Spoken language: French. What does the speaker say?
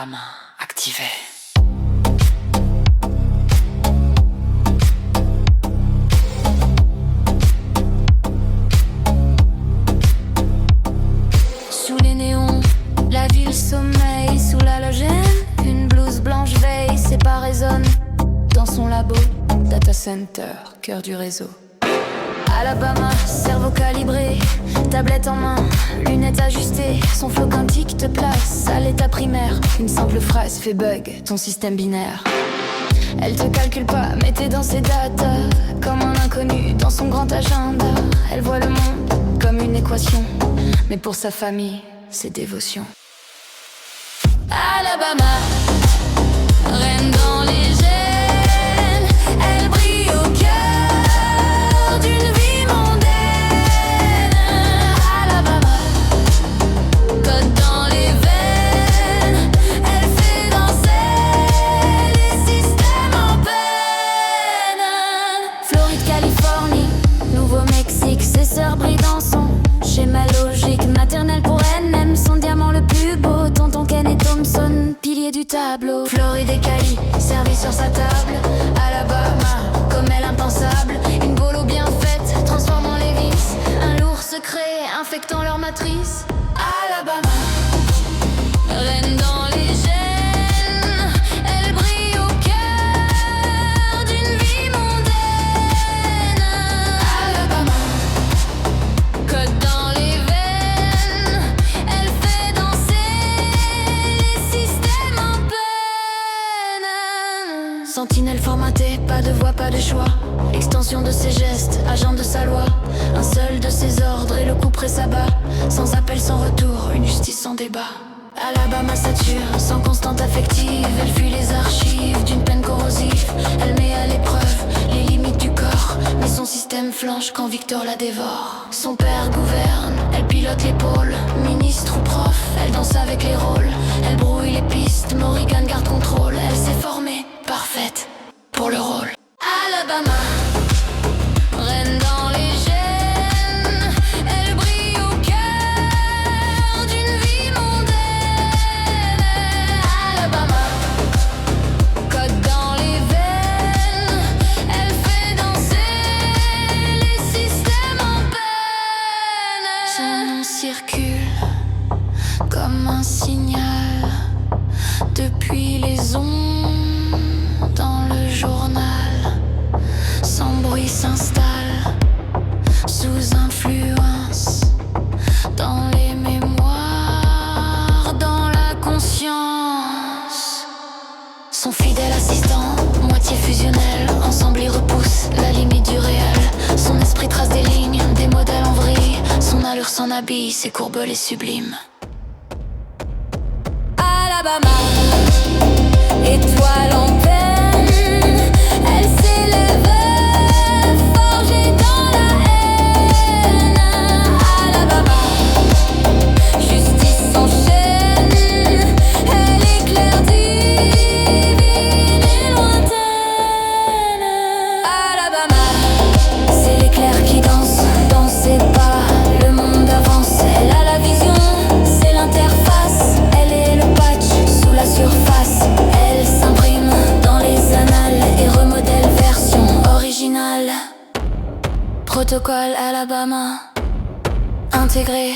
Alabama activé. Sous les néons, la ville sommeille sous l'halogène. Une blouse blanche veille, ses pas résonnent dans son labo. Data center, cœur du réseau. Alabama, cerveau calibré, tablette en main, lunettes ajustées. Son flow quantique te place à l'état primaire. Une simple phrase fait bug ton système binaire. Elle te calcule pas, mais t'es dans ses datas. Comme un inconnu dans son grand agenda. Elle voit le monde comme une équation, mais pour sa famille, c'est dévotion. Alabama, reine dans les gènes. Elle brille au cœur d'une vie mondaine. Alabama, code dans les veines. Elle fait danser les systèmes en peine. Floride, Californie, Nouveau-Mexique, ses sœurs brillent dans son schéma logique. Maternelle pour NM, son diamant le plus beau. Tonton Ken et Thompson, pilier du tableau. Floride et Cali, servi sur sa table. Alabama, comme elle impensable. Une bolo bien faite, transformant les vices. Un lourd secret, infectant leur matrice. Alabama, reine dans les gènes. Elle brille au cœur d'une vie mondaine. Alabama, code dans les veines. Elle fait danser les systèmes en peine. Sentinelle formatée, pas de voix, pas de choix. Extension de ses gestes, agent de sa loi. Un seul de ses ordres et le coup près s'abat. Sans appel, sans retour, une justice sans débat. Alabama sature, sans constante affective. Elle fuit les archives d'une peine corrosive. Elle met à l'épreuve les limites du corps, mais son système flanche quand Victor la dévore. Son père gouverne, elle pilote l'épaule. Ministre ou prof, elle danse avec les rôles. Elle brouille les pistes, Morrigan garde contrôle. Elle s'est formée, parfaite, pour le rôle. Alabama, reine dans les gènes. Elle brille au cœur d'une vie mondaine. Alabama, code dans les veines. Elle fait danser les systèmes en peine. Son nom circule comme un signal depuis les ondes dans le journal. Son bruit s'installe sous influence dans les mémoires, dans la conscience. Son fidèle assistant, moitié fusionnel, ensemble ils repoussent la limite du réel. Son esprit trace des lignes, des modèles en vrille. Son allure s'en habille, ses courbes les sublimes. Alabama, étoile en peine, elle s'élève, forgée dans la haine. Alabama, justice s'enchaîne, elle éclaire divine et lointaine. Alabama, c'est l'éclair qui danse dans ses pas, le monde avance, elle a la vision, c'est l'interface. Elle est le patch sous la surface. Elle s'imprime dans les annales et remodèle version originale. Protocole Alabama, intégré